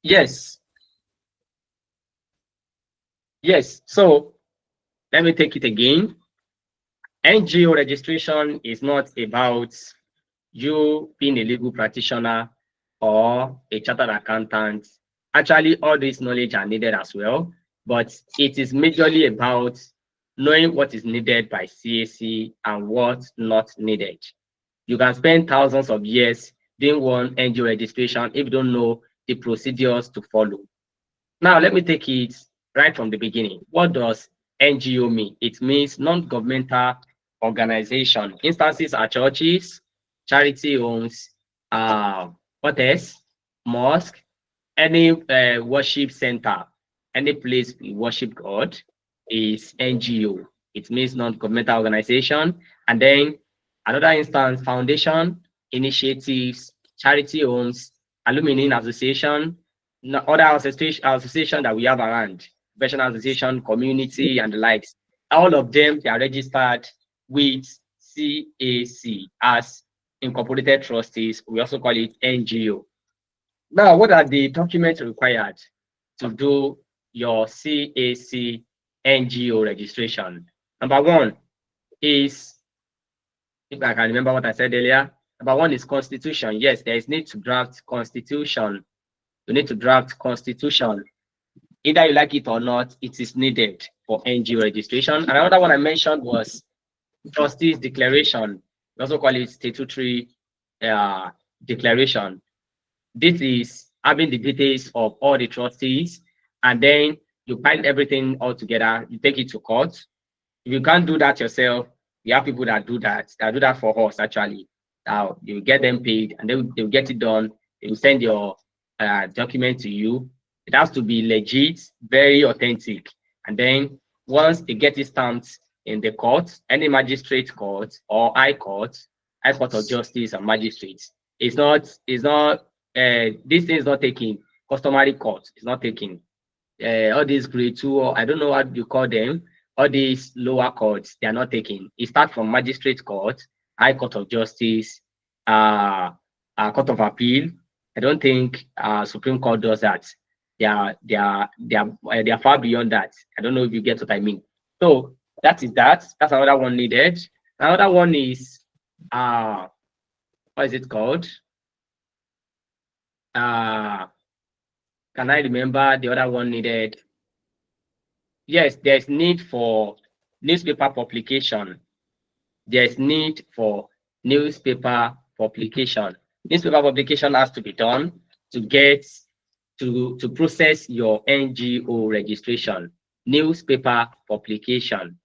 Yes, yes. So let me take it again. NGO registration is not about you being a legal practitioner or a chartered accountant. Actually, all this knowledge are needed as well, but it is majorly about knowing what is needed by CAC and what not needed. You can spend thousands of years doing one NGO registration if you don't know the procedures to follow. Now, let me take it right from the beginning. What does NGO mean? It means non-governmental organization. Instances are churches, charity homes, what else? Mosque, any worship center, any place we worship God is NGO. It means non-governmental organization. And then another instance, foundation, initiatives, charity homes, alumni association, other association that we have around, professional association, community, and the likes. All of them, they are registered with CAC as incorporated trustees. We also call it NGO. Now, what are the documents required to do your CAC NGO registration? Number one is, if I can remember what I said earlier, number one is constitution. Yes, there is need to draft constitution. You need to draft constitution. Either you like it or not, it is needed for NGO registration. And another one I mentioned was trustees declaration. We also call it statutory declaration. This is having the details of all the trustees, and then you pile everything all together, you take it to court. If you can't do that yourself, we have people that do that for us actually. Now you get them paid and they'll get it done. They will send your document to you. It has to be legit, very authentic. And then once they get it stamped in the court, any magistrate court or high court of justice and magistrates, this thing is not taking customary court. It's not taking all these grade two, or I don't know what you call them, all these lower courts, they are not taking. It starts from magistrate court, high court of justice, court of appeal. I don't think Supreme Court does that. They are far beyond that. I don't know if you get what I mean. So that is that. That's another one needed. Another one is what is it called? Can I remember the other one needed? Yes, there's need for newspaper publication. There's need for newspaper publication. Newspaper publication has to be done to get to process your NGO registration. Newspaper publication.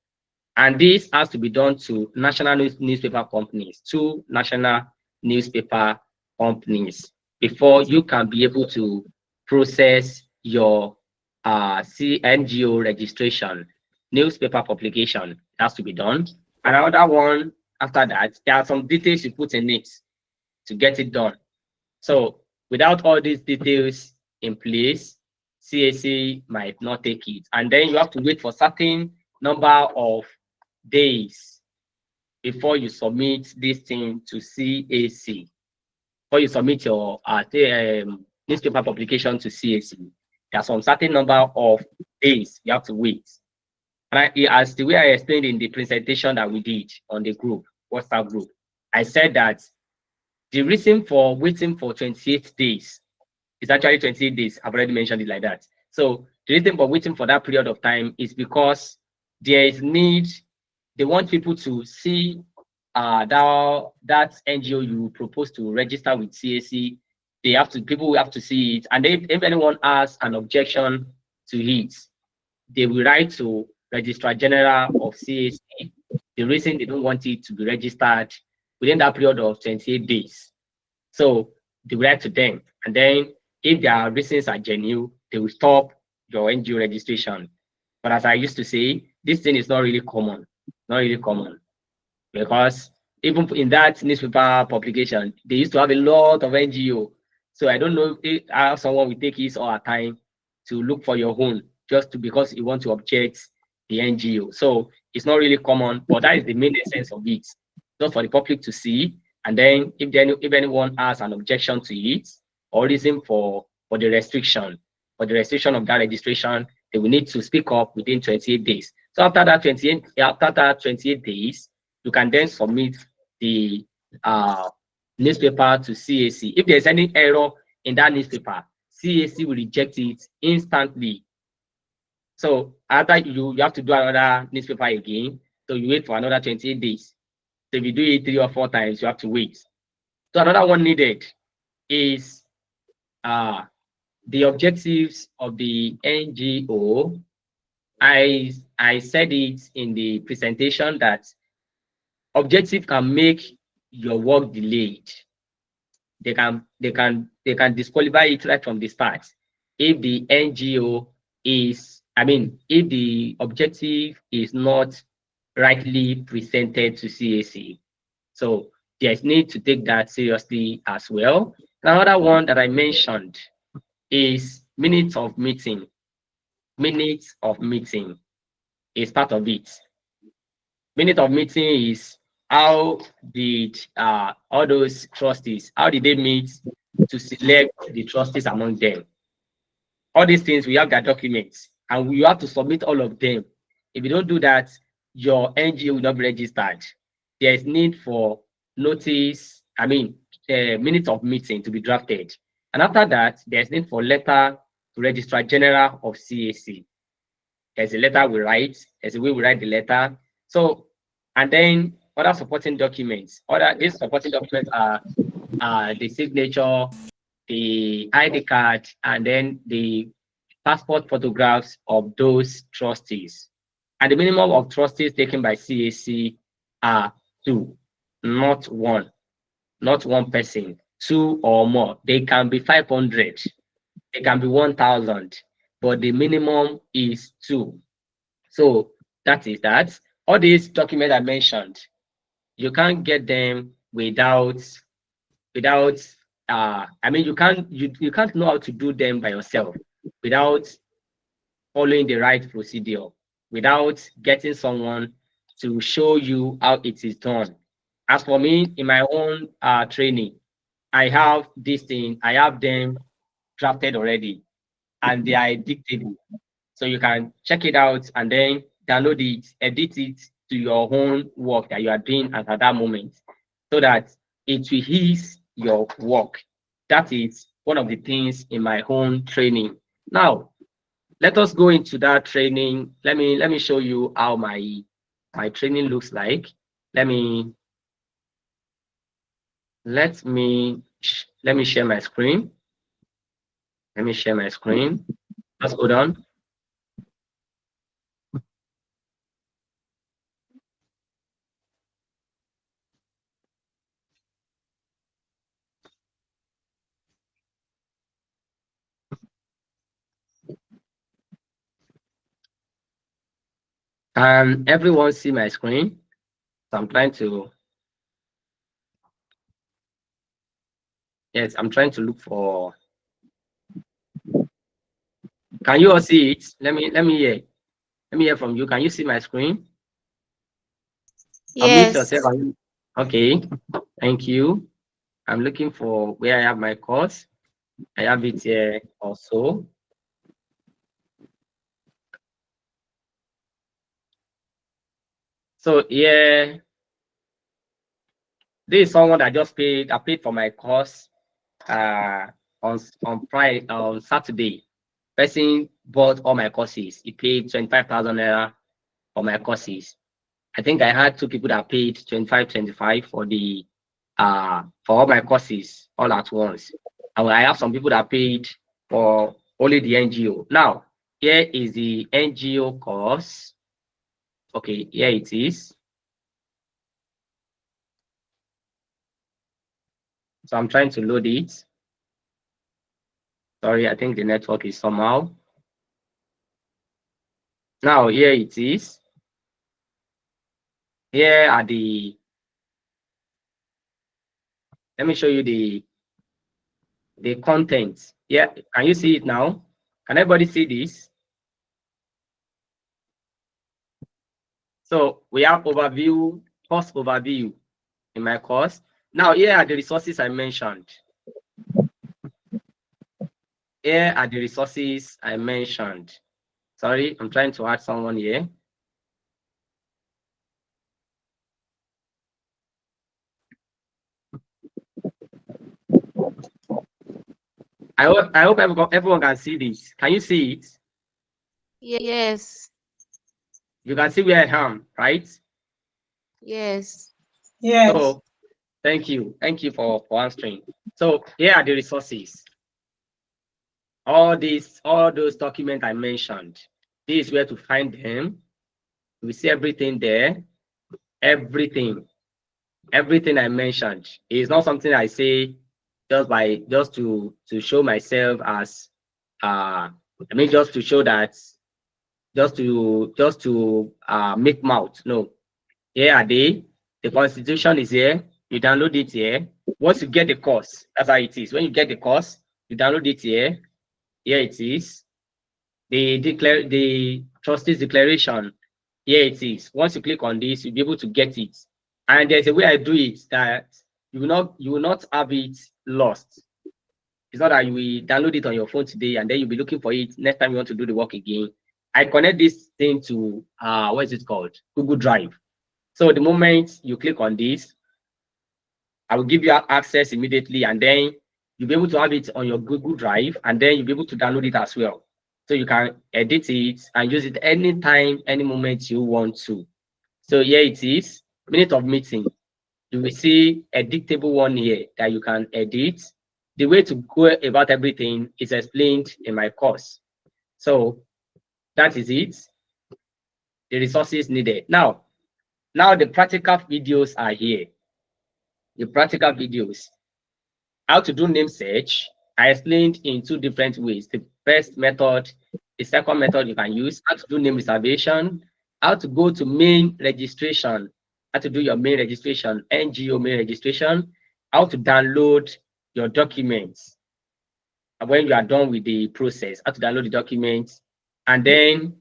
And this has to be done to national newspaper companies, two national newspaper companies, before you can be able to process your NGO registration. Newspaper publication has to be done. And another one after that, there are some details you put in it to get it done. So without all these details in place, CAC might not take it. And then you have to wait for certain number of days before you submit this thing to CAC. Before you submit your newspaper publication to CAC, there are some certain number of days you have to wait. And as the way I explained in the presentation that we did on the group, WhatsApp group, I said that the reason for waiting for 28 days is actually 28 days. I've already mentioned it like that. So the reason for waiting for that period of time is because there is need. They want people to see that NGO you propose to register with CAC. People will have to see it, and if anyone has an objection to it, they will write to Registrar General of CAC the reason they don't want it to be registered within that period of 28 days. So they will write to them, and then if their reasons are genuine, they will stop your NGO registration. But as I used to say, this thing is not really common, because even in that newspaper publication, they used to have a lot of NGO. So I don't know how someone will take his or her time to look for your own just because you want to object the NGO. So it's not really common, but that is the main essence of it, just for the public to see. And then if anyone has an objection to it or reason for for the restriction. For the restriction of that registration, they will need to speak up within 28 days. So after that 28 days, you can then submit the newspaper to CAC. If there's any error in that newspaper, CAC will reject it instantly. So after you have to do another newspaper again. So you wait for another 28 days. So if you do it 3 or 4 times, you have to wait. So another one needed is the objectives of the NGO. I said it in the presentation that objective can make your work delayed. They can disqualify it right from the start if the NGO is, if the objective is not rightly presented to CAC. So there's need to take that seriously as well. Another one that I mentioned is minutes of meeting. Minutes of meeting is part of it. Minute of meeting is how did all those trustees, how did they meet to select the trustees among them? All these things, we have their documents, and you have to submit all of them. If you don't do that, your NGO will not be registered. There is need for notice, minutes of meeting to be drafted. And after that, there's need for letter to Registrar General of CAC. There's a letter we write, there's a way we write the letter. So, and then other supporting documents. These supporting documents are the signature, the ID card, and then the passport photographs of those trustees. And the minimum of trustees taken by CAC are 2, not 1. Not 1 person, 2 or more. They can be 500, they can be 1,000, but the minimum is 2. So that is that. All these documents I mentioned, you can't get them without you can't know how to do them by yourself without following the right procedure, without getting someone to show you how it is done. As for me, in my own training, I have this thing, I have them drafted already, and they are editable. So you can check it out and then download it, edit it to your own work that you are doing at that moment, so that it will ease your work. That is one of the things in my own training. Now, let us go into that training. Let me show you how my training looks like. Let me share my screen. Let me share my screen. Just hold on. Can everyone see my screen? So I'm trying to. Yes, I'm trying to look for. Can you all see it? Let me hear. Let me hear from you. Can you see my screen? Yes. Unmute yourself. Okay. Thank you. I'm looking for where I have my course. I have it here also. So yeah, this is someone that just paid. I paid for my course on Friday, on Saturday. Person bought all my courses. He paid 25,000 naira for my courses. I think I had 2 people that paid 25 for the for all my courses all at once. And I have some people that paid for only the NGO. Now, here is the NGO course. Okay, here it is. So I'm trying to load it. Sorry, I think the network is somehow. Now, here it is. Here are the, let me show you the content. Yeah, can you see it now? Can everybody see this? So we have overview, course overview in my course. Now, here are the resources I mentioned. here are the resources I mentioned. Sorry, I'm trying to add someone here. I hope everyone can see this. Can you see it? Yes. You can see where I am, right? Yes. Yes. So thank you. Thank you for answering. So here are the resources. All those documents I mentioned. This is where to find them. We see everything there. Everything I mentioned. It's not something I say just to show myself as I mean just to show that just to make mouth. No. Here are they. The constitution is here. You download it here. Once you get the course, that's how it is. When you get the course, you download it here. Here it is. The trustees declaration. Here it is. Once you click on this, you'll be able to get it. And there's a way I do it that you will not have it lost. It's not that you will download it on your phone today and then you'll be looking for it next time you want to do the work again. I connect this thing to what is it called? Google Drive. So the moment you click on this, I will give you access immediately, and then you'll be able to have it on your Google Drive, and then you'll be able to download it as well. So you can edit it and use it anytime, any moment you want to. So here it is, minute of meeting. You will see a editable one here that you can edit. The way to go about everything is explained in my course. So that is it. The resources needed. Now the practical videos are here. The practical videos. How to do name search, I explained in two different ways. The first method, the second method you can use, how to do name reservation, how to go to main registration, how to do your main registration, NGO main registration, how to download your documents. And when you are done with the process, how to download the documents, and then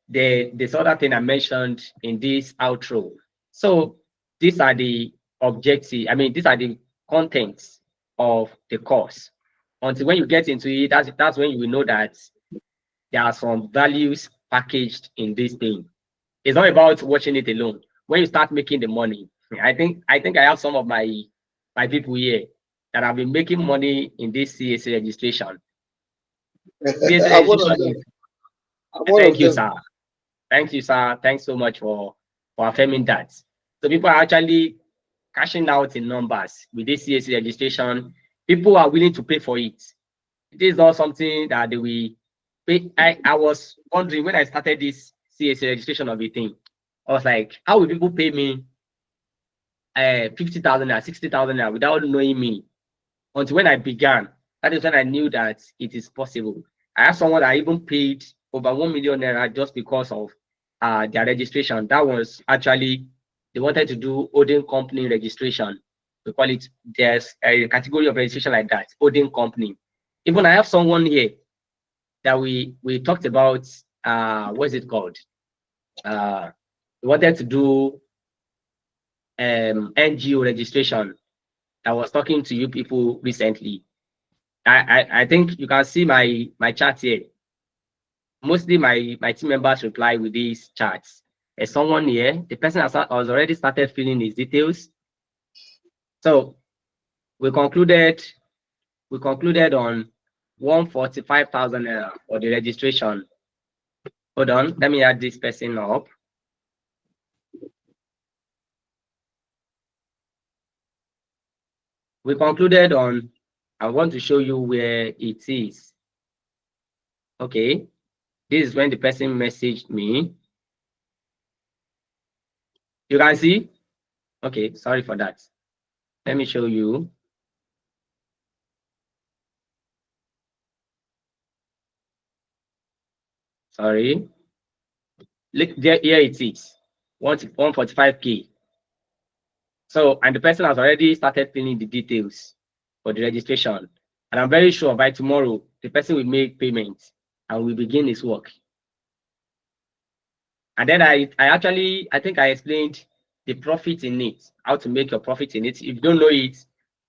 this other thing I mentioned in this outro. So these are the objectives. I mean, these are the contents of the course. Until when you get into it, that's when you will know that there are some values packaged in this thing. It's not about watching it alone. When you start making the money, I think I have some of my people here that have been making money in this CAC registration. CAC I'm one of registration them. is, I'm one thank of you, them. sir. Thank you, sir. Thanks so much for affirming that. So people are actually cashing out in numbers with this CAC registration. People are willing to pay for it. It is not something that they will pay. I was wondering when I started this CAC registration of a thing. I was like, how will people pay me 50,000 or 60,000 without knowing me? Until when I began, that is when I knew that it is possible. I have someone that even paid over 1 million naira just because of their registration. That was actually, they wanted to do holding company registration. We call it, there's a category of registration like that, holding company. Even I have someone here that we talked about, what is it called? We wanted to do NGO registration. I was talking to you people recently. I think you can see my chat here. Mostly my team members reply with these chats. There's someone here, the person has already started filling his details. So we concluded on 145,000 for the registration. Hold on, let me add this person up. We concluded on, I want to show you where it is. Okay, this is when the person messaged me. You can see? Okay, sorry for that. Let me show you. Sorry. Look there, here it is. 145K. So, and the person has already started filling the details for the registration. And I'm very sure by tomorrow, the person will make payment and will begin his work. And then I think I explained the profit in it, how to make your profit in it. If you don't know it,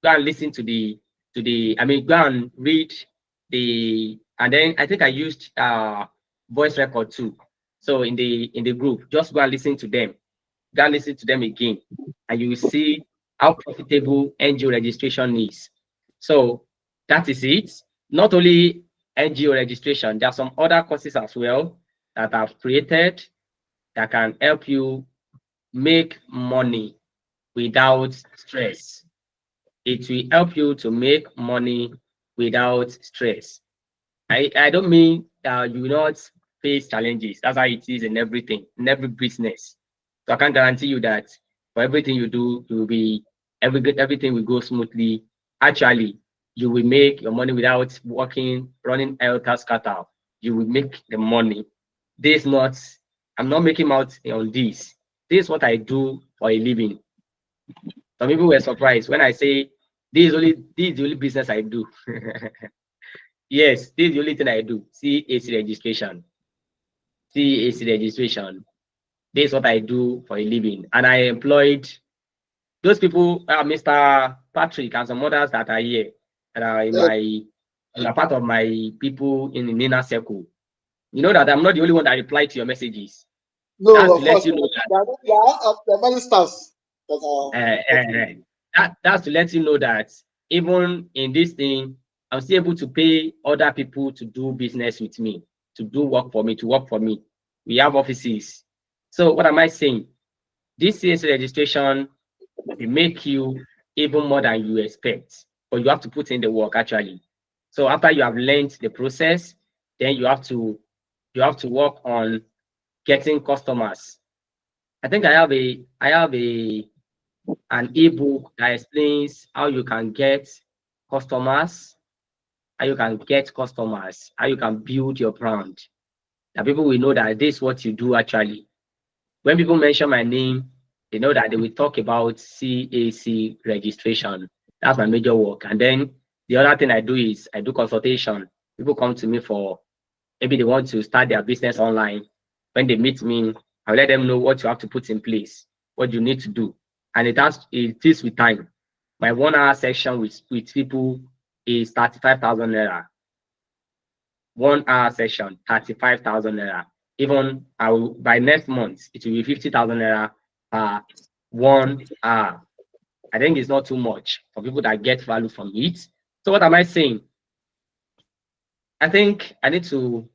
go and listen to the to the, I mean, go and read the, and then I think I used voice record too. So in the group, just go and listen to them. Go and listen to them again, and you will see how profitable NGO registration is. So that is it. Not only NGO registration, there are some other courses as well that I've created that can help you make money without stress. It will help you to make money without stress. I don't mean you will not face challenges. That's how it is in everything, in every business. So I can guarantee you that for everything you do, you will be everything will go smoothly. Actually, you will make your money without working, running helter scatter. You will make the money. This not, I'm not making out on this. This is what I do for a living. Some people were surprised when I say this is the only business I do. Yes, this is the only thing I do. CAC registration. CAC registration. This is what I do for a living. And I employed those people, Mr. Patrick and some others that are here, that are in my, are part of my people in the inner circle. You know that I'm not the only one that reply to your messages. That's No, to of let course. you know that There are many stars that are. that's to let you know that even in this thing, I'm still able to pay other people to do business with me, to do work for me, to work for me. We have offices. So what am I saying? This CAC registration will make you even more than you expect, but you have to put in the work actually. So after you have learned the process, then you have to work on getting customers. I think I have a an ebook that explains how you can get customers, how you can build your brand. That people will know that this is what you do actually. When people mention my name, they know that they will talk about CAC registration. That's my major work. And then the other thing I do is I do consultation. People come to me for maybe they want to start their business online. When they meet me, I'll let them know what you have to put in place, what you need to do. And it is with time. My 1 hour session with people is 35,000 naira. 1 hour session, 35,000 naira. Even I will, by next month, it will be 50,000 naira per 1 hour. I think it's not too much for people that get value from it. So what am I saying? I think I need to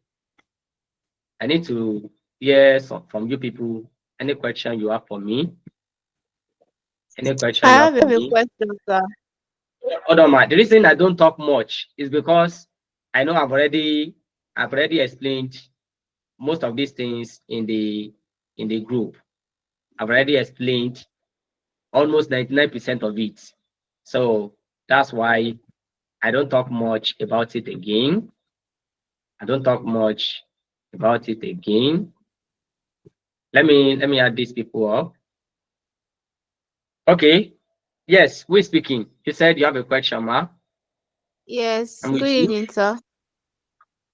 hear some from you people. Any question you have for me? Any question I you have have for a me? question, sir. Hold on, man. The reason I don't talk much is because I know I've already explained most of these things in the group. I've already explained almost 99% of it. So that's why I don't talk much about it again. I don't talk much about it again. Let me add these people up. Okay. Yes, we're speaking. You said you have a question, ma. Yes, I'm good with you. evening, sir.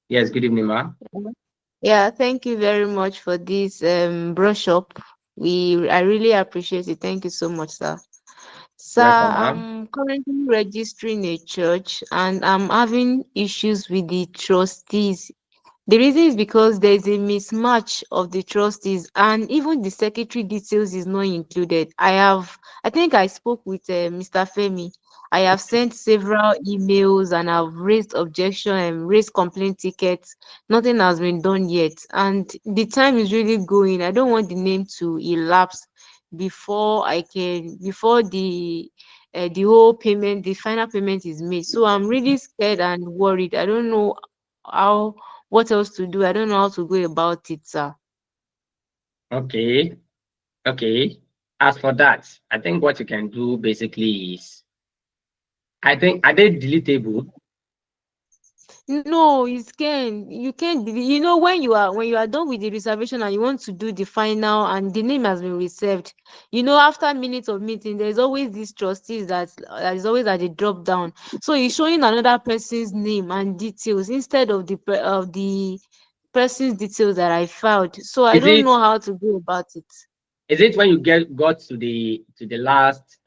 Yes, good evening, ma. Yeah, thank you very much for this brush up. I really appreciate it. Thank you so much, sir. Sir, Welcome, ma. I'm currently registering a church and I'm having issues with the trustees. The reason is because there is a mismatch of the trustees and even the secretary details is not included. I think I spoke with Mr. Femi. I have sent several emails and I've raised objection and raised complaint tickets. Nothing has been done yet. And the time is really going. I don't want the name to elapse before the whole payment, the final payment is made. So I'm really scared and worried. I don't know how what else to do. I don't know how to go about it, sir. Okay. Okay. As for that, I think what you can do basically is I think are they deletable? No, you can't you know when you are done with the reservation and you want to do the final and the name has been reserved, after minutes of meeting there's always these trustees that is always at the drop down. So it's showing another person's name and details instead of the person's details that I filed. So I Is don't it know how to go about it. is it when you got to the last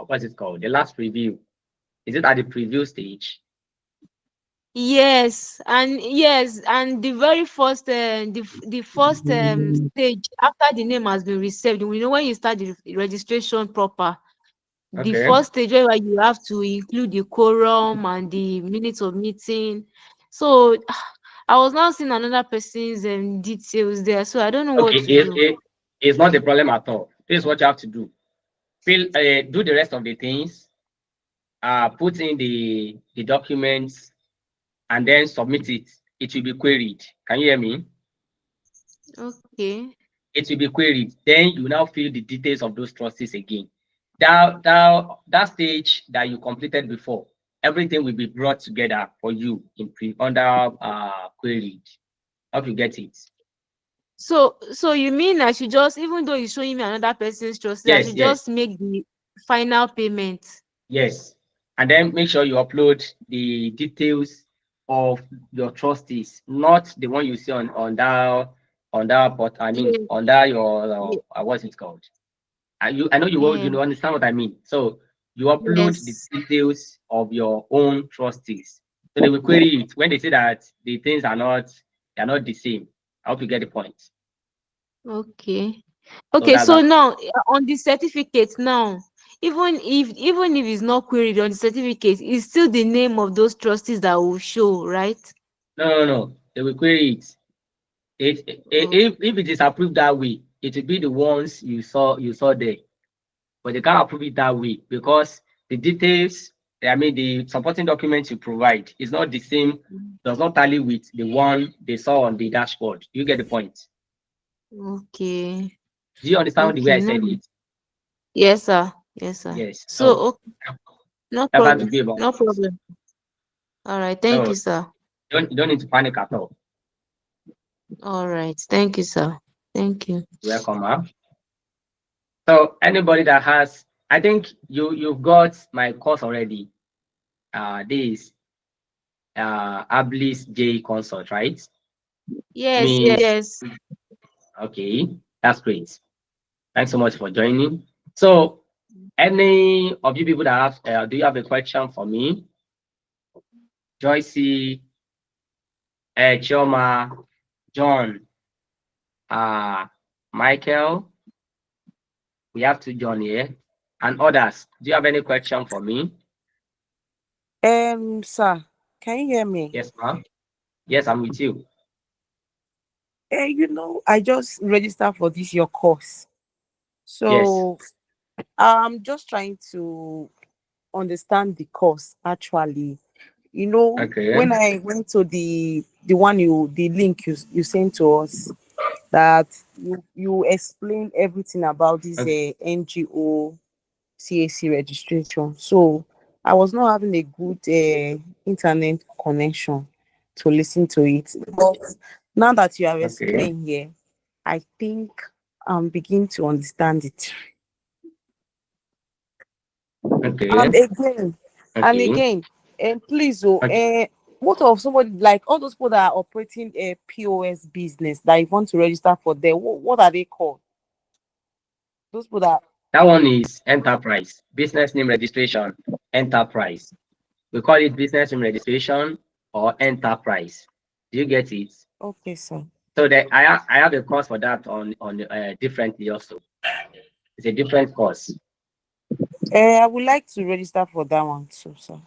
what's it called? The last review. Is it at the preview stage? Yes, and the very first the first stage after the name has been received, when you start the registration proper, the Okay. first stage where you have to include the quorum and the minutes of meeting. So I was now seeing another person's details there, so I don't know what Okay, to do. it's not a problem at all. This is what you have to do. Do the rest of the things, put in the documents, and then submit it. It will be queried. Can you hear me? Okay. It will be queried. Then you now fill the details of those trustees again. That stage that you completed before, everything will be brought together for you under queried. Hope you get it. So you mean I should just, even though you're showing me another person's trustee, I Yes, should yes, just make the final payment? yes. And then make sure you upload the details of your trustees, not the one you see on that but I mean Yeah, on that your yeah, what's it called? I know yeah. you know understand what I mean. So you upload the Yes. details of your own trustees. So they will query it when they say that the things are not the same. I hope you get the point. Okay. So Okay, that's so that. now on the certificate now, even if it's not queried on the certificate, it's still the name of those trustees that will show, right? No. They will query it. Oh, If it is approved that way, it will be the ones you saw there. But they can't approve it that way because the details, I mean, the supporting documents you provide is not the same, does not tally with the one they saw on the dashboard. You get the point. okay. Do you understand the way I Okay, no. said it? Yes, sir. Yes, sir. Yes. So, So okay, no that's how to problem. be about No it. problem. All right. Thank So you, sir. you don't need to panic at all. All right. Thank you, sir. Thank you. Welcome, ma'am. So anybody that has, I think you've got my course already. This Ablis J consult, right? Yes, Miss, yes. okay, that's great. Thanks so much for joining. So, any of you people that have, do you have a question for me? Joycey, Chioma, John, Michael, we have to John here, and others. Do you have any question for me? Sir, can you hear me? Yes, ma'am. Yes, I'm with you. I just registered for this your course. Yes. So I'm just trying to understand the course actually. Okay. When I went to the link you sent to us, that you explained everything about this Okay. NGO CAC registration. So I was not having a good internet connection to listen to it. But now that you have Okay. explained here, I think I'm beginning to understand it. Okay. And again, and Okay. again, and please, Okay. what of somebody like all those people that are operating a POS business that you want to register for there? What are they called? Those people that That one is enterprise, business name registration, enterprise. We call it business name registration or enterprise. Do you get it? okay, sir. So that I have a course for that on differently also. It's a different course. I would like to register for that one too, sir.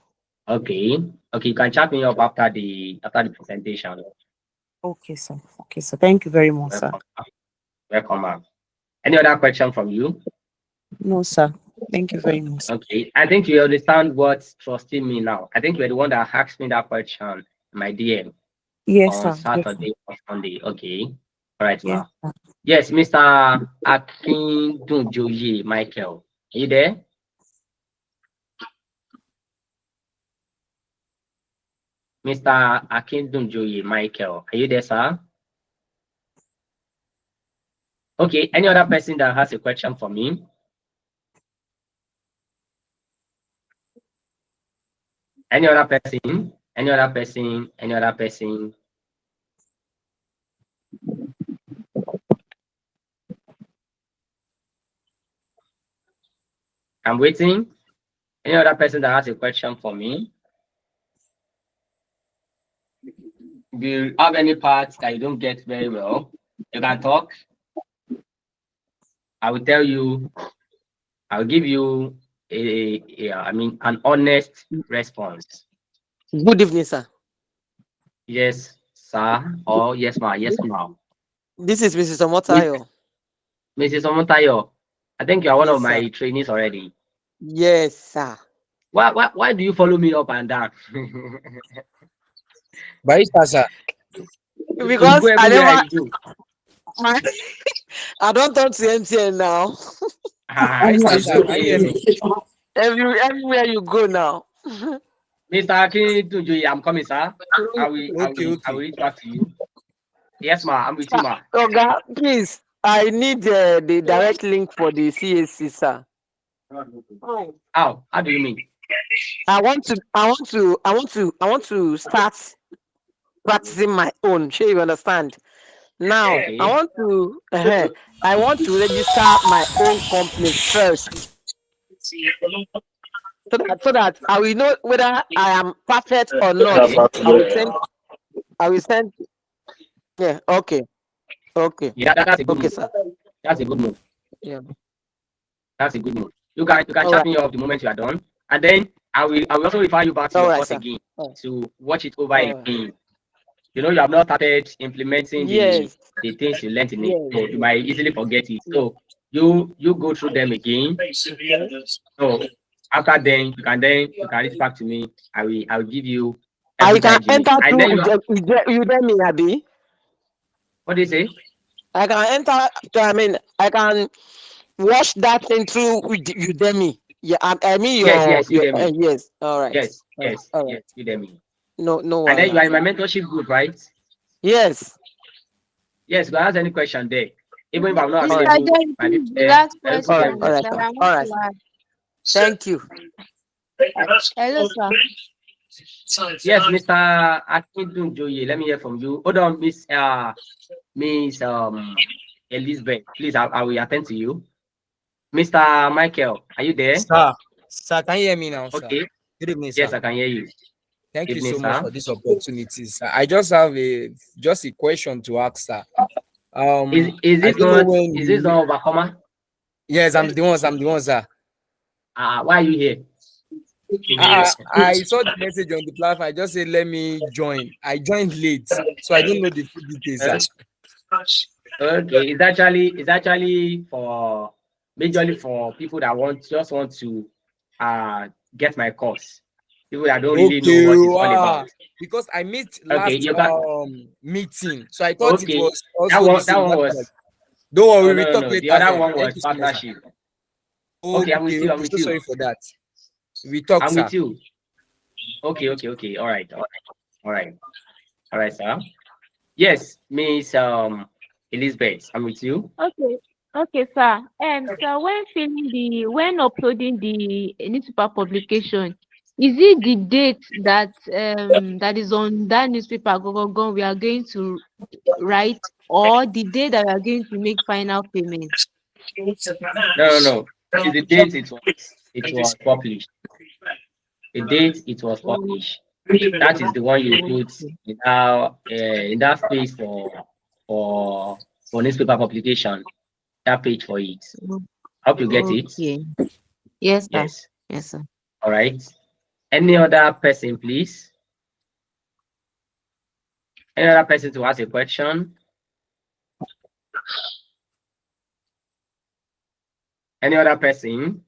Okay. Okay, you can chat me up after the presentation. Okay, sir. Okay, sir. Thank you very much, sir. Welcome. Welcome, ma'am. Any other question from you? No, sir. Thank you very much. Okay. I think you understand what trusting me now. I think you're the one that asked me that question in my DM Yes, on sir. Yes, sir. Saturday or Sunday. Okay. All right, Yes, ma'am. sir. Yes, Mr. Akindunjoye Michael. Are you there? Mr. Akindunjoye Michael. Are you there, sir? Okay. Any other person that has a question for me? Any other person? Any other person? Any other person? I'm waiting. Any other person that has a question for me? If you have any parts that you don't get very well, you can talk. I will tell you, I'll give you an honest response. Good evening, sir. Yes, sir, or yes, ma, yes, ma. This is Mrs. Omotayo. Mrs. Omotayo, I think you are one Yes, of my sir. trainees already. Yes, sir. Why do you follow me up and down? Barista, sir. Because Go I everywhere never, you do. I don't talk to MTN now. Barista, It's sir. Can you hear okay. me? Everywhere you go now. Mr. Akintunjoye, I'm coming, sir. I will Okay. reach back to you. Yes, ma, I'm with you, ma. Oga, please, I need the direct link for the CAC, sir. How do you mean? I want to start practicing my own. Sure, you understand? Now, Okay. I want to register my own company first, so that I will know whether I am perfect or not. Okay. I will send. Yeah. Okay. Yeah, that's a good Okay, move. sir. That's a good move. Yeah. That's a good move. You can All chat right. me up the moment you are done, and then I will also refer you back to All your right, course sir. again Oh. to watch it over All right. again. You know, you have not started implementing Yes. the things you learned in it, Yes. so you might easily forget it. So you go through them again. Okay. So after then you can reach back to me. I will give you I every can guide you need. enter And then through Udemy, Abi. what do you say? I can enter. I can watch that thing through Udemy. Yeah, I mean Yes, your Udemy. yes. All right. Yes, All right. Udemy. No And then you worries. are in my mentorship group, right? Yes. Yes, if you have any question there, even if I'm not Mr. available, John, my please, people the there, last I will All put right. them question, in All right. response. sir. I All want right. to ask. Thank you. Hello, sir. Yes, Mr. Akintunjoye, let me hear from you. Hold on, Miss Elizabeth, please, I will attend to you. Mr. Michael, are you there? Sir, can you hear me now, sir? Okay. Good evening, sir. Yes, I can hear you. Thank you Evening, so much sir. for this opportunity, sir. I just have a question to ask, sir. Is this not Overcomer? Yes, I'm the one, sir. Why are you here? I saw the message on the platform. I just said, let me join. I joined late, so I don't know the full details, sir. Okay, it's actually for majorly for people that just want to get my course. People that don't really know what it's all about. Because I missed last meeting, so I thought it was also the same. That one was. Don't worry, we talk No. later. The other Then. one Thank was you so much, partnership. sir. Okay, I'm with you. I'm with so you. sorry for that. We talk, I'm sir. with you. Okay. All right, sir. Yes, Miss Elizabeth, I'm with you. Okay, sir. So when uploading the newspaper publication, is it the date that that is on that newspaper Gogogon we are going to write, or the day that we are going to make final payment? No. It's the date it was published. The date it was published. That is the one you put in that space for newspaper publication. That page for it. Hope you get it. Yes, sir. Yes. Yes, sir. All right. Any other person, please? Any other person to ask a question? Any other person?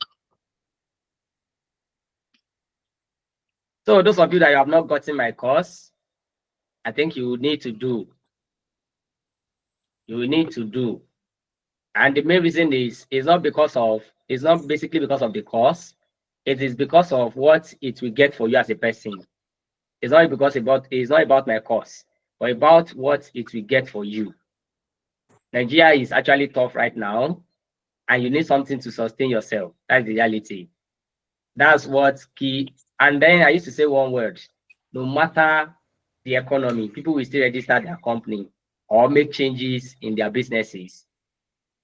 So those of you that have not gotten my course, I think you need to do. You need to do. And the main reason is it's not basically because of the course. It is because of what it will get for you as a person. It's not about my course, but about what it will get for you. Nigeria is actually tough right now, and you need something to sustain yourself. That's the reality. That's what's key. And then I used to say one word: no matter the economy, people will still register their company or make changes in their businesses.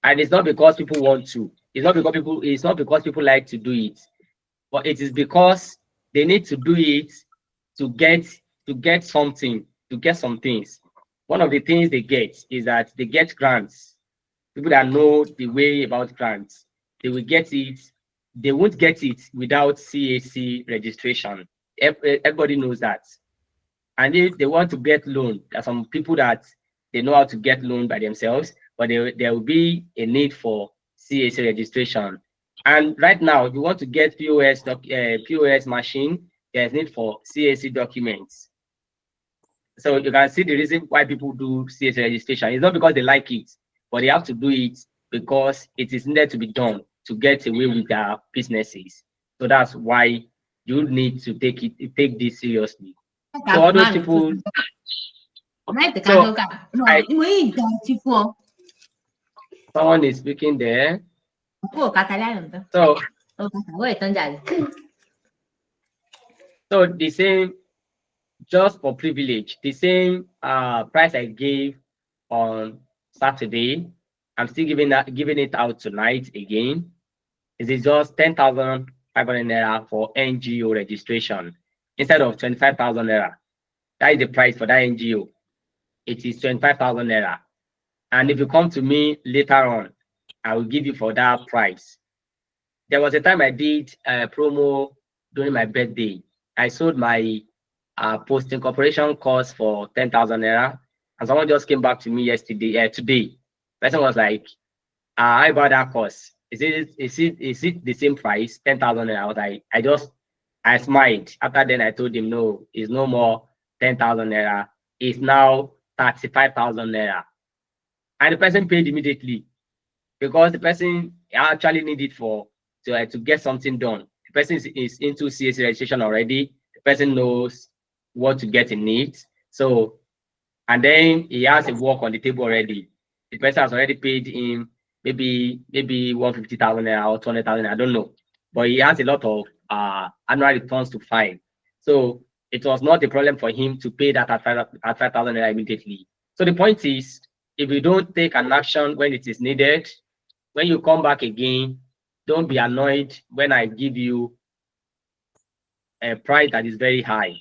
And it's not because people want to. It's not because people like to do it. but it is because they need to do it to get something, to get some things. One of the things they get is that they get grants. People that know the way about grants, they will get it. They won't get it without CAC registration. Everybody knows that. And if they want to get loan, there are some people that they know how to get loan by themselves, but there will be a need for CAC registration. And right now, if you want to get POS machine, there's need for CAC documents. So you can see the reason why people do CAC registration. It's not because they like it, but they have to do it because it is needed to be done to get away with their businesses. So that's why you need to take this seriously. So all those people. Someone is speaking there. So the same, just for privilege, the same price I gave on Saturday, I'm still giving it out tonight again. It is just 10,500 naira for NGO registration instead of 25,000 naira. That is the price for that NGO. It is 25,000 naira. And if you come to me later on, I will give you for that price. There was a time I did a promo during my birthday. I sold my post-incorporation course for 10,000 naira. And someone just came back to me today. The person was like, how about that course? Is it the same price, 10,000 naira? I was like, I smiled. After then, I told him, no, it's no more 10,000 naira. It's now 35,000 naira. And the person paid immediately because the person actually needed to get something done. The person is into CAC registration already. The person knows what to get in it. So, and then he has a work on the table already. The person has already paid him maybe 150,000 naira or 200,000. I don't know, but he has a lot of annual returns to file. So it was not a problem for him to pay that at 5,000 naira immediately. So the point is, if you don't take an action when it is needed, when you come back again, don't be annoyed when I give you a price that is very high,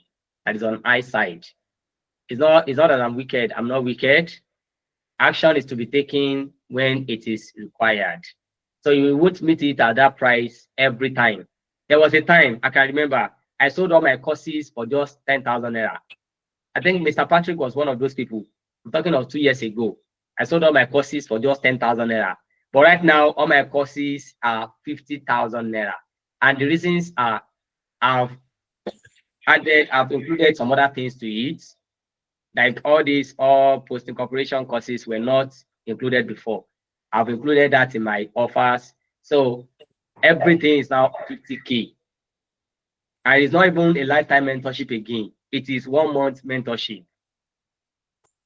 that is on high side. It's not that I'm wicked. I'm not wicked. Action is to be taken when it is required. So you won't meet it at that price every time. There was a time, I can remember, I sold all my courses for just 10,000 naira. I think Mr. Patrick was one of those people. I'm talking of 2 years ago. I sold all my courses for just 10,000 naira. But right now, all my courses are 50,000 naira. And the reasons are I've included some other things to it. Like all post-incorporation courses were not included before. I've included that in my offers. So everything is now 50K. And it's not even a lifetime mentorship again. It is 1 month mentorship.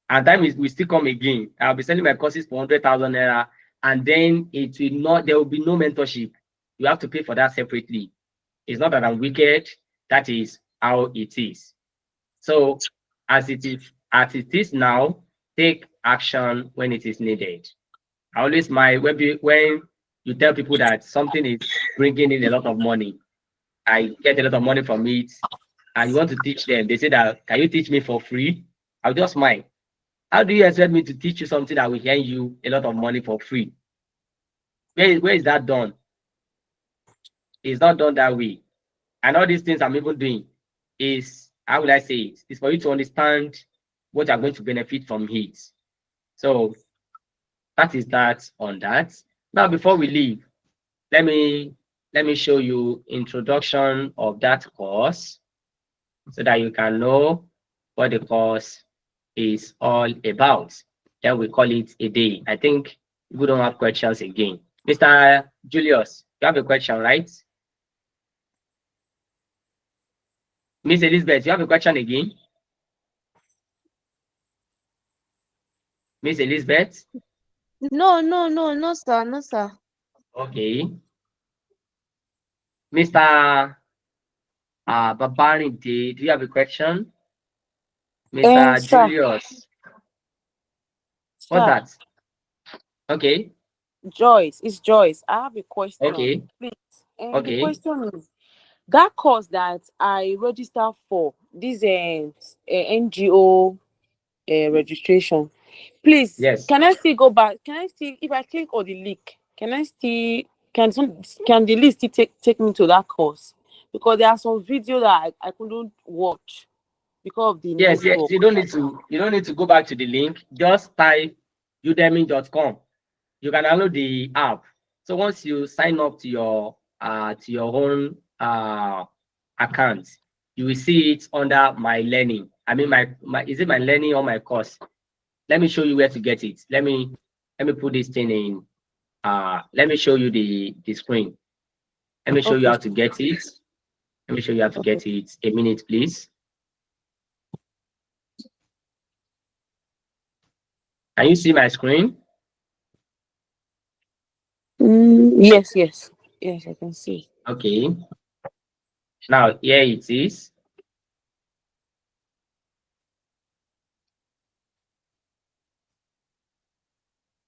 And time will still come again. I'll be selling my courses for 100,000 naira, and then there will be no mentorship. You have to pay for that separately. It's not that I'm wicked. That is how it is. So as it is now, take action when it is needed. I always when you tell people that something is bringing in a lot of money, I get a lot of money from it, and you want to teach them, they say that, can you teach me for free? I'll just smile. How do you expect me to teach you something that will earn you a lot of money for free? Where is that done? It's not done that way. And all these things I'm even doing is, how would I say it? It's for you to understand what you're going to benefit from it. So that is that on that. Now, before we leave, let me show you introduction of that course so that you can know what the course is all about. Then we call it a day. I think we don't have questions again. Mr. Julius, you have a question, right? Miss Elizabeth, you have a question again? Miss Elizabeth? No, sir. No, sir. Okay. Mr. Babarinde, do you have a question? Mr. Julius. What's that? Okay. Joyce, it's Joyce. I have a question. Okay. Please. Okay. The question is, that course that I registered for, this NGO registration, please, Yes. can I still go back? Can I still, if I click on the link, can I still, can the list still take me to that course? Because there are some videos that I couldn't watch because of the Yes, yes. network. You don't need to go back to the link. Just type udemy.com. You can download the app. So once you sign up to your own account, you will see it under my learning. I mean my is it my learning or my course? Let me show you where to get it. Let me put this thing in. Let me show you the screen. Let me show you Okay. how to get it. Let me show you how to get it. A minute, please. Can you see my screen? Yes, I can see. Okay. Now here it is.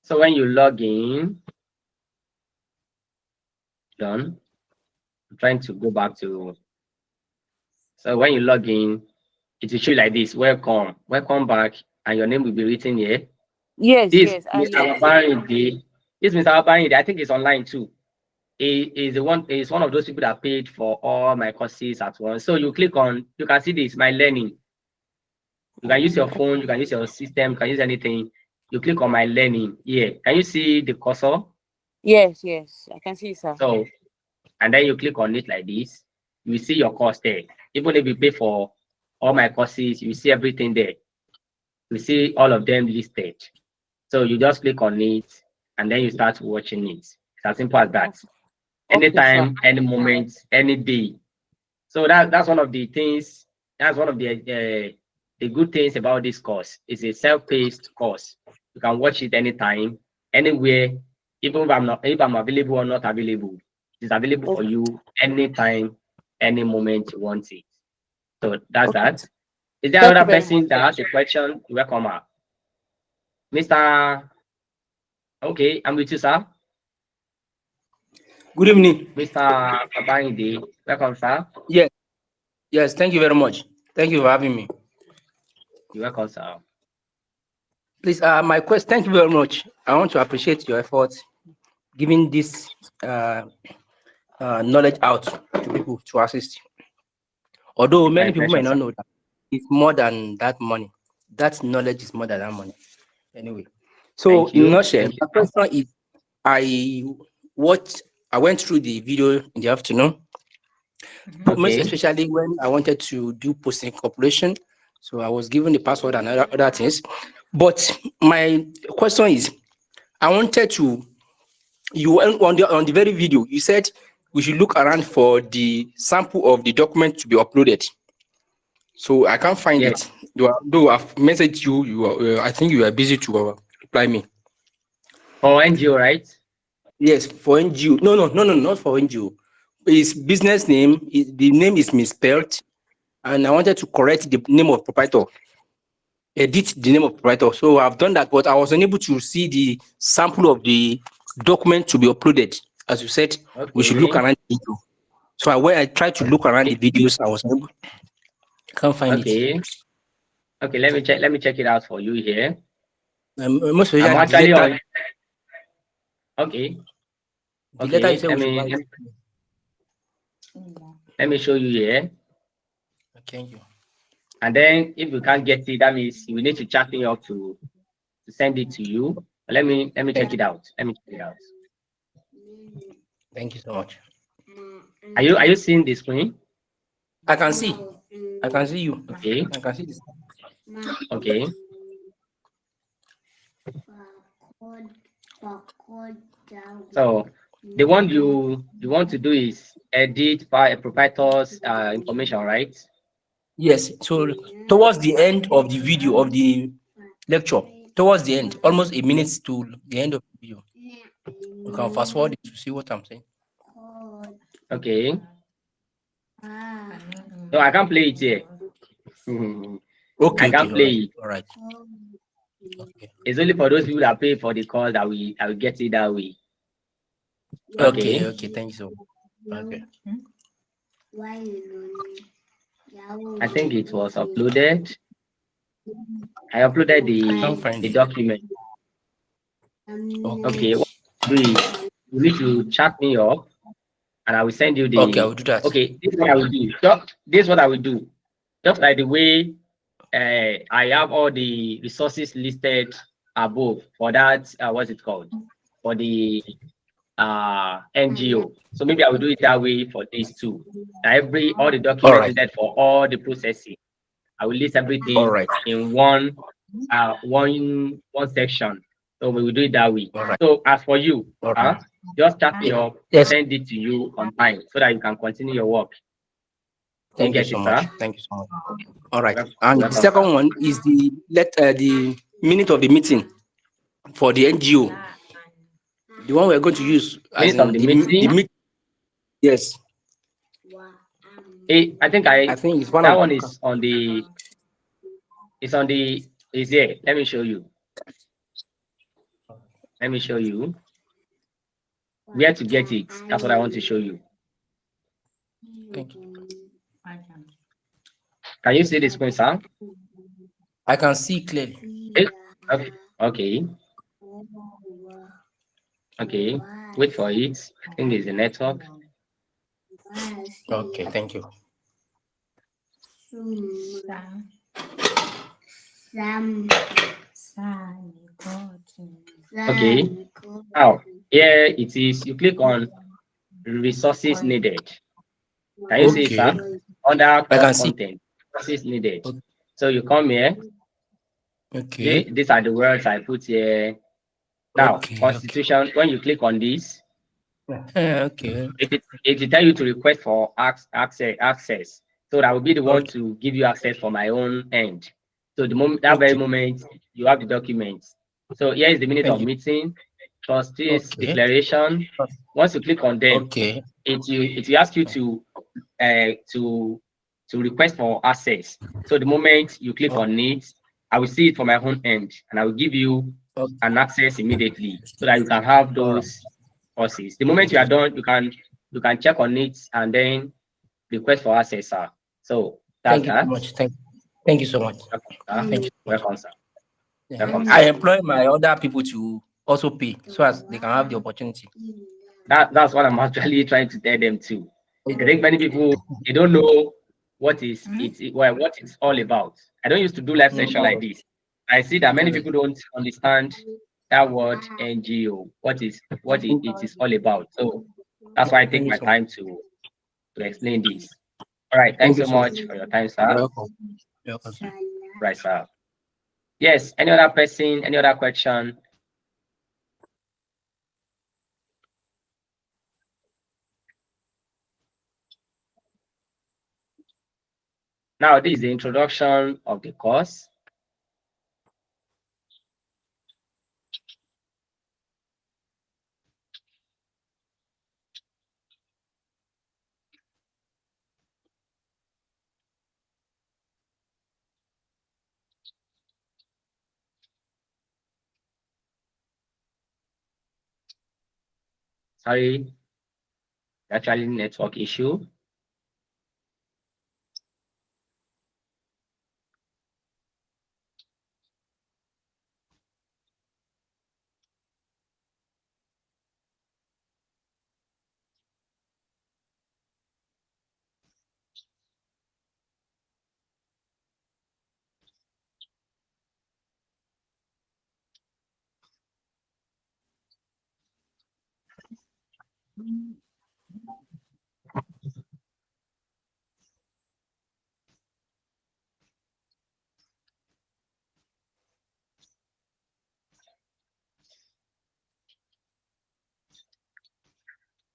So when you log in, done. I'm trying to go back to. So when you log in, it will show you like this. Welcome back, and your name will be written here. Yes, This yes. Mr. Abarinde. This Mr. Abarinde, I think it's online too. He is one of those people that paid for all my courses at once. So you click on, you can see this, my learning. You can use your phone, you can use your system, you can use anything. You click on my learning here. Can you see the cursor? Yes, I can see, sir. So, and then you click on it like this. You see your course there. Even if you pay for all my courses, you see everything there. You see all of them listed. So you just click on it and then you start watching it. It's as simple as that. Okay, Anytime, sir. any moment, any day. So that's one of the things. That's one of the good things about this course. It's a self-paced course. You can watch it anytime, anywhere, even if I'm available or not available. It's available for you anytime, any moment you want it. So that's Okay. that. Is there Thank you another very person much, that sir. has a question? Welcome, Mr. Okay, I'm with you, sir. Good evening. Mr. Abayinde. Welcome, sir. Yes, thank you very much. Thank you for having me. You're welcome, sir. Please, my question, thank you very much. I want to appreciate your efforts giving this knowledge out to people to assist. Although My many people pleasure, may not sir. know that it's more than that money. That knowledge is more than that money. Anyway, so Thank in a you. nutshell, Thank you, my sir. question is, I went through the video in the afternoon, most Okay. especially when I wanted to do post incorporation. So I was given the password and other things. But my question is, I wanted to, you on the very video, you said we should look around for the sample of the document to be uploaded. So I can't find Yes. it. Though I've messaged you, I think you are busy to reply me. For NGO, right? Yes, for NGO. No, not for NGO. His business name, the name is misspelled, and I wanted to correct the name of proprietor, edit the name of proprietor. So I've done that, but I was unable to see the sample of the document to be uploaded. As you said, we should look Okay. around the video. So when I tried to look around the videos, I was unable. Can't find it. Okay. Okay, let me check. Let me check it out for you here. Most I'm especially actually the letter, on. Okay. the letter you Okay. said we should write. Let me show you here. Thank you. And then if you can't get it, that means you will need to chat me up to send it to you. Let me check it out. Let me check it out. Thank you so much. Are you seeing the screen? I can see. I can see you. Okay. I can see this. Okay. So the one you want to do is edit by a proprietor's information, right? Yes. So towards the end of the video of the lecture, towards the end, almost a minute to the end of the video, you can fast forward to see what I'm saying. Okay. No, I can't play it here. Okay. I can't play it. All right. Okay. It's only for those people that pay for the call that I will get it that way. Okay. Thank you so much. Okay. I think it was uploaded. I uploaded the document. Okay, what you do is you need to chat me up and I will send you the. Okay, I will do that. Okay, this is what I will do. This is what I will do. Just like the way I have all the resources listed above for that, what's it called? For the NGO. So maybe I will do it that way for this too. All the documents needed for all the processing. I will list everything in one section. So we will do it that way. So as for you, just chat me up, send it to you on time so that you can continue your work. Thank you so much. Thank you so much. All right. And the second one is the minute of the meeting for the NGO. The one we're going to use as minute of the meeting. Yes. I think it's one that one is on the. It's on the. Is here. Let me show you. Let me show you where to get it. That's what I want to show you. Thank you. Can you see the screen, sir? I can see clearly. Okay. Okay. Wait for it. I think it's the network. Okay, thank you. Okay. Now, here it is. You click on resources needed. Can you see it, sir? Under content, resources needed. Okay. So you come here. Okay. These are the words I put here. Now, constitution. When you click on this, okay. It will tell you to request for access. So that will be the one to give you access for my own end. So the moment very moment you have the documents. So here is the minute of meeting, trustees declaration. Once you click on them, it will ask you to request for access. So the moment you click on it, I will see it from my own end, and I will give you an access immediately so that you can have those courses. The moment you are done, you can check on it and then request for access, sir. So that's that. Thank you so much. Thank you. Welcome, sir. Welcome, sir. I employ my other people to also pay so as they can have the opportunity. That's what I'm actually trying to tell them too. I think many people they don't know what it's all about. I don't used to do live session like this. I see that many people don't understand that word NGO, what it is all about. So that's why I take my time to explain this. All right, thanks so much for your time, sir. Welcome, sir. Right, sir. Yes, any other person, any other question? Now, this is the introduction of the course. Sorry, actually network issue.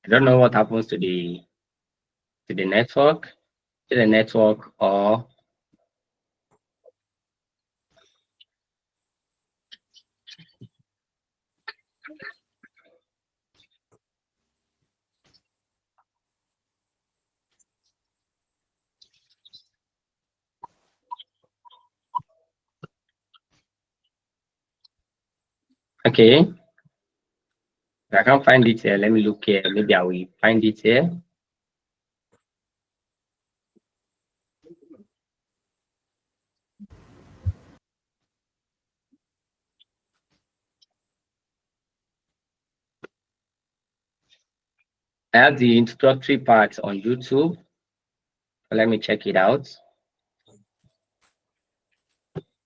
I don't know what happens to the network, or okay. I can't find it here. Let me look here. Maybe I will find it here. I have the introductory part on YouTube. Let me check it out.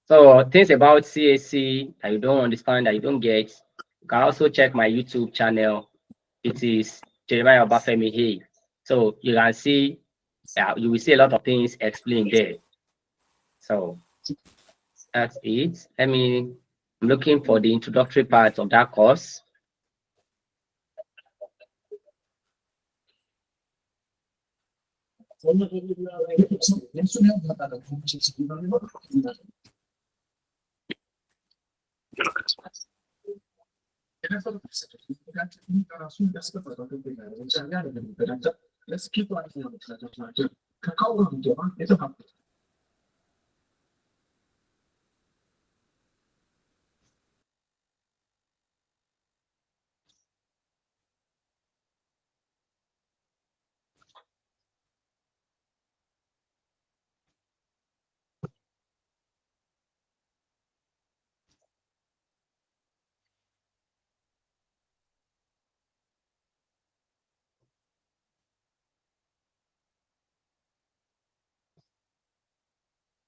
So things about CAC that you don't understand, that you don't get, you can also check my YouTube channel. It is Jeremiah Obafemi here. So you can see, you will see a lot of things explained there. So that's it. I'm looking for the introductory part of that course.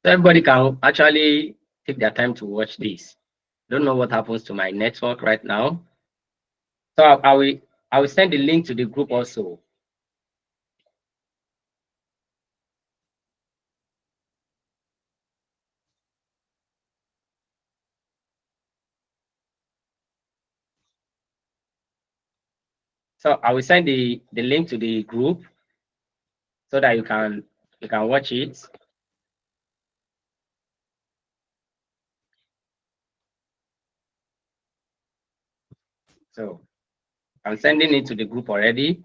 So everybody can actually take their time to watch this. Don't know what happens to my network right now. So I will send the link to the group also. So I will send the link to the group so that you can watch it. So I'm sending it to the group already.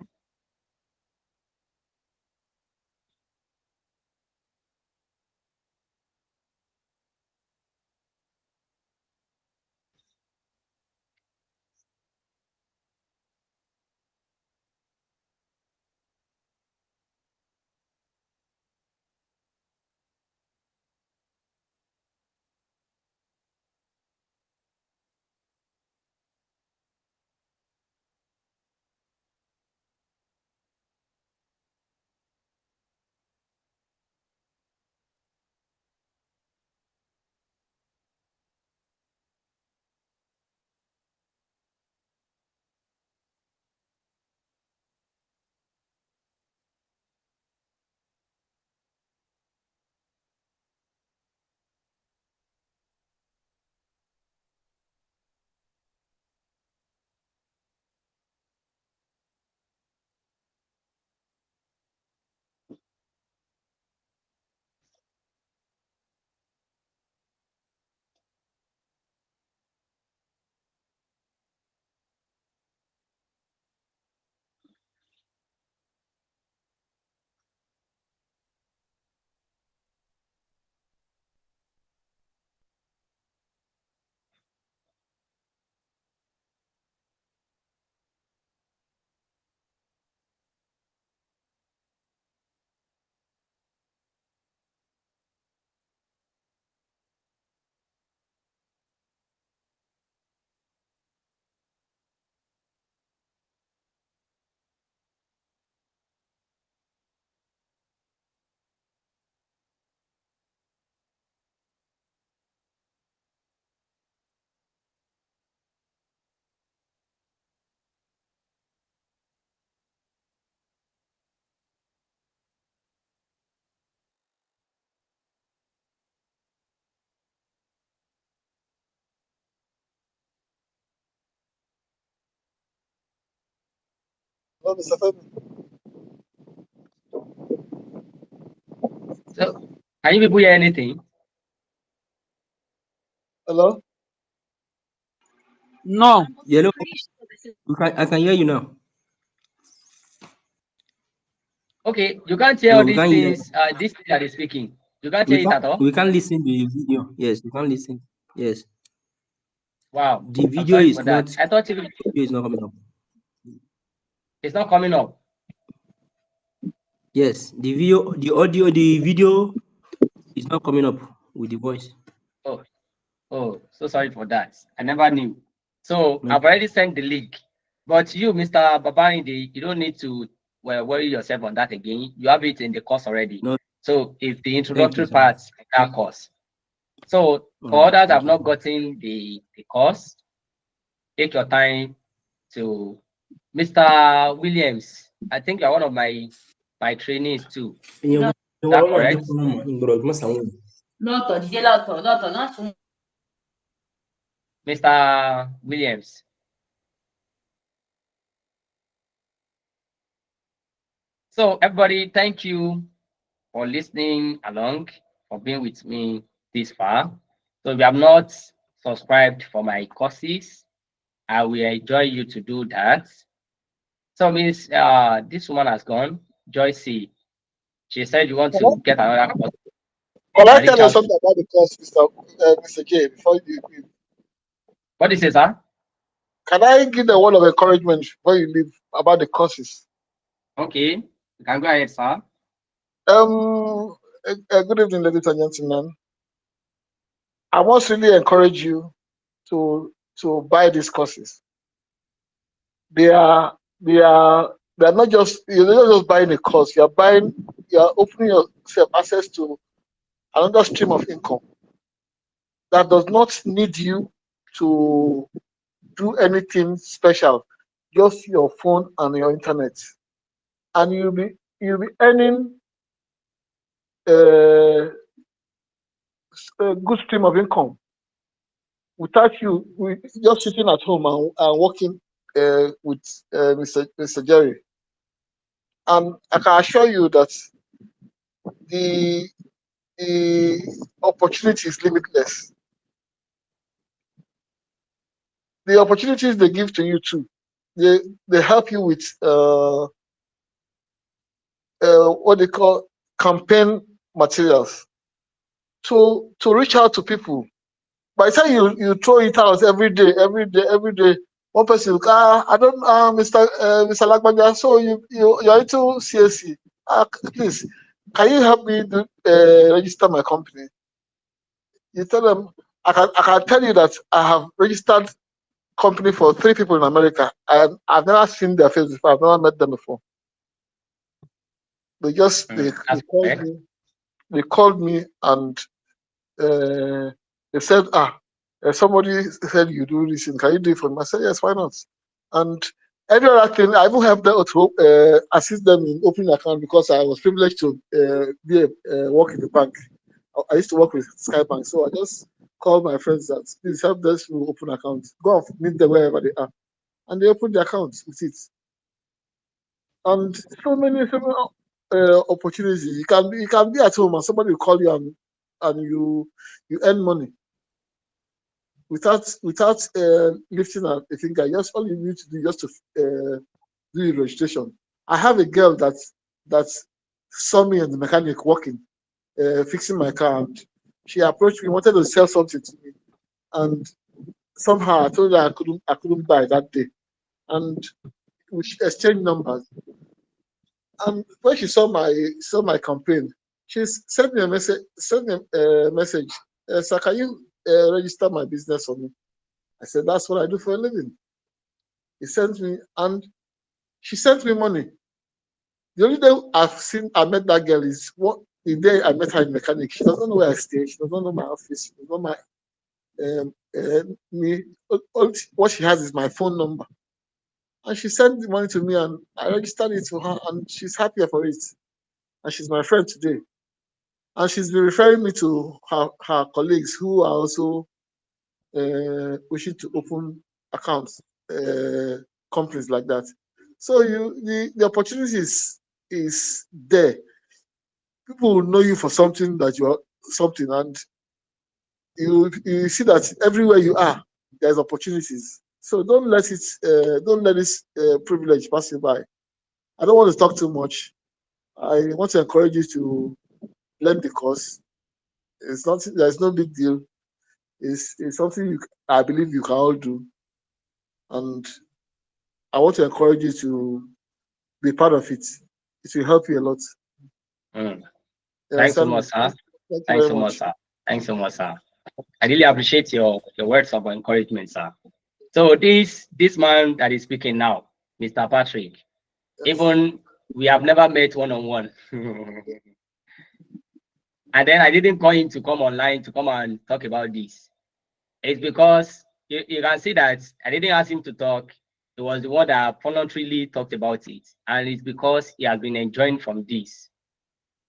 Hello, Mr. Femi. So can you people hear anything? Hello? No. Yellow, I can hear you now. Okay, you can't hear No, all we these can't hear. things. This thing that is speaking. You can't hear it at all. We can't listen to the video. Yes, we can't listen. Yes. Wow. The I'm video sorry is for not. that. I thought Video is not coming up. it's not coming up. Yes, the video, the audio, the video is not coming up with the voice. Oh, so sorry for that. I never knew. So No. I've already sent the link. But you, Mr. Babarinde, you don't need to worry yourself on that again. You have it in the course already. No. So if the introductory you, parts that course. So for others have not gotten the course, take your time to Mr. Williams. I think you're one of my trainees too. Is that correct? Mr. Williams. So everybody, thank you for listening along, for being with me this far. So if you have not subscribed for my courses, I will enjoy you to do that. So Miss, this woman has gone, Joycey. She said you want to get another course. Can I tell you something about the course, Mr. J, before you leave? What is it, sir? Can I give the word of encouragement before you leave about the courses? Okay, you can go ahead, sir. Good evening, ladies and gentlemen. I must really encourage you to buy these courses. They are not just, you're not just buying a course, you're opening yourself access to another stream of income that does not need you to do anything special, just your phone and your internet, and you'll be earning a good stream of income without you just sitting at home and working with Mr. Jerry. And I can assure you that the opportunity is limitless. The opportunities they give to you too, they help you with what they call campaign materials to reach out to people. By the time you throw it out every day, one person will I don't Mr. Lagbaja, so you're into CSC. Please, can you help me register my company? You tell them, I can tell you that I have registered company for 3 people in America. I've never seen their face before. I've never met them before. They just they called me and they said, somebody said you do this, and can you do it for me? I said, yes, why not? And every other thing, I even helped them to assist them in opening an account because I was privileged to work in the bank. I used to work with Skybank, so I just called my friends that please help them to open accounts. Go and meet them wherever they are, and they opened the accounts with it. And so many opportunities. You can be at home and somebody will call you and you earn money without lifting a finger. Just all you need to do just to do your registration. I have a girl that saw me in the mechanic working, fixing my car, and she approached me, wanted to sell something to me, and somehow I told her I couldn't buy that day, and we exchanged numbers. And when she saw my campaign, she sent me a message. Sir, can you register my business for me? I said, that's what I do for a living. He sent me, and she sent me money. The only day I met that girl is the day I met her in mechanic. She doesn't know where I stay. She doesn't know my office. She doesn't know my me. What she has is my phone number. And she sent the money to me, and I registered it for her, and she's happier for it. And she's my friend today. And she's been referring me to her colleagues who are also wishing to open accounts, companies like that. So the opportunity is there. People will know you for something that you are something, and you see that everywhere you are, there's opportunities. So don't let this privilege pass you by. I don't want to talk too much. I want to encourage you to learn the course. It's nothing. There's no big deal. It's something I believe you can all do, and I want to encourage you to be part of it. It will help you a lot. Thanks so much, sir. Thanks so much, sir. Thanks so much, sir. I really appreciate your words of encouragement, sir. So this man that is speaking now, Mr. Patrick, even we have never met one-on-one. And then I didn't call him to come online to come and talk about this. It's because you can see that I didn't ask him to talk. He was the one that voluntarily talked about it. And it's because he has been enjoying from this.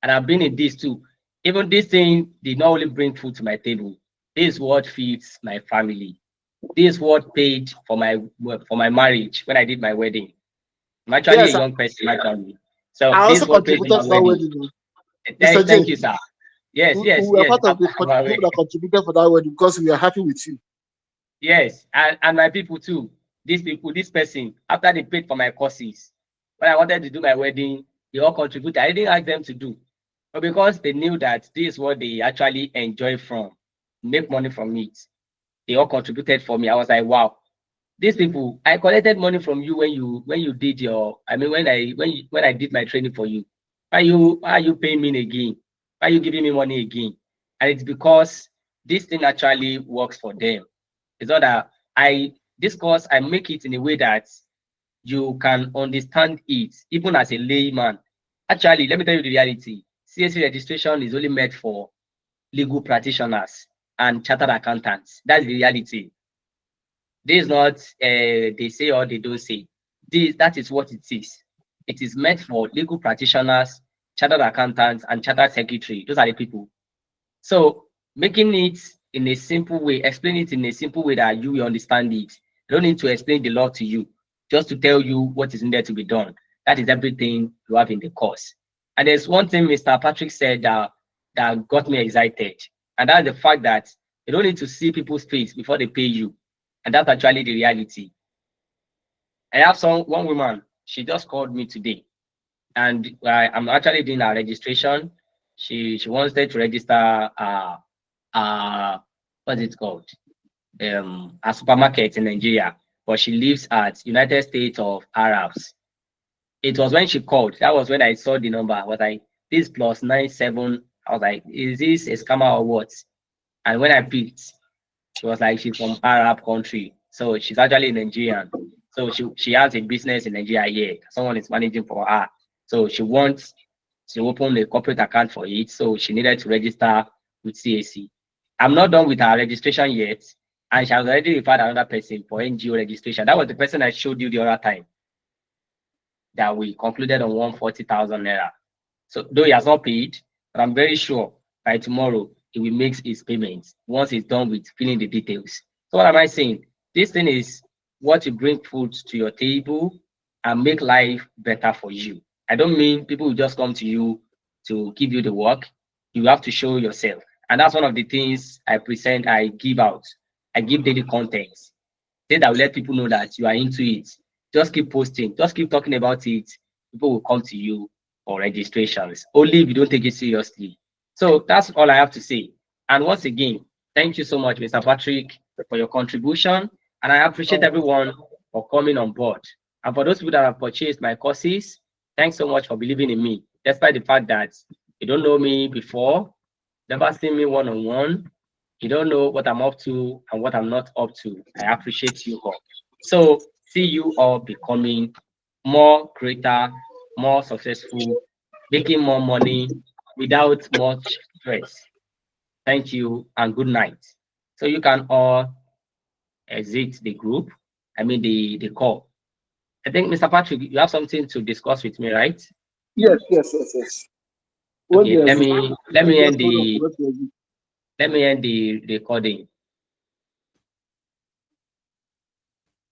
And I've been in this too. Even this thing did not only bring food to my table. This is what feeds my family. This is what paid for my marriage when I did my wedding. I'm actually Yes, a young person in my family. So I this also is what paid for contributed my to that wedding. wedding. Mr. Thank J, you, sir. Yes, yes, we are yes. part of the I'm people aware. that contributed for that wedding because we are happy with you. Yes, and my people too. These people, this person, after they paid for my courses, when I wanted to do my wedding, they all contributed. I didn't ask them to do, but because they knew that this is what they actually enjoy from, make money from it, they all contributed for me. I was like, wow, these people, I collected money from you when you did your, I mean, when I did my training for you. Why are you paying me again? Why are you giving me money again? And it's because this thing actually works for them. It's not that this course, I make it in a way that you can understand it, even as a layman. Actually, let me tell you the reality. CSC registration is only meant for legal practitioners and chartered accountants. That's the reality. This is not they say or they don't say. That is what it is. It is meant for legal practitioners, chartered accountants, and chartered secretary. Those are the people. So making it in a simple way, explain it in a simple way that you will understand it. You don't need to explain the law to you, just to tell you what is needed to be done. That is everything you have in the course. And there's one thing Mr. Patrick said that got me excited, and that's the fact that you don't need to see people's face before they pay you. And that's actually the reality. I have one woman, she just called me today, and I'm actually doing her registration. She wanted to register what's it called? A supermarket in Nigeria, but she lives at United States of Arabs. It was when she called. That was when I saw the number. I was like, this plus 97. I was like, is this a scammer or what? And when I picked, she was like, she's from Arab country. So she's actually Nigerian. So she has a business in Nigeria here. Someone is managing for her. So she wants to open a corporate account for it. So she needed to register with CAC. I'm not done with her registration yet. And she has already referred another person for NGO registration. That was the person I showed you the other time that we concluded on 140,000 naira. So though he has not paid, but I'm very sure by tomorrow he will make his payments once he's done with filling the details. So what am I saying? This thing is what you bring food to your table and make life better for you. I don't mean people will just come to you to give you the work. You have to show yourself. And that's one of the things I present, I give out. I give daily contents. Things that will let people know that you are into it. Just keep posting, just keep talking about it. People will come to you for registrations, only if you don't take it seriously. So that's all I have to say. And once again, thank you so much, Mr. Patrick, for your contribution. And I appreciate everyone for coming on board. And for those people that have purchased my courses, thanks so much for believing in me, despite the fact that you don't know me before, never seen me one-on-one, you don't know what I'm up to and what I'm not up to. I appreciate you all. So see you all becoming more greater, more successful, making more money without much stress. Thank you and good night. So you can all exit the group, I mean the call. I think Mr. Patrick, you have something to discuss with me, right? Yes. Okay, let me end the recording.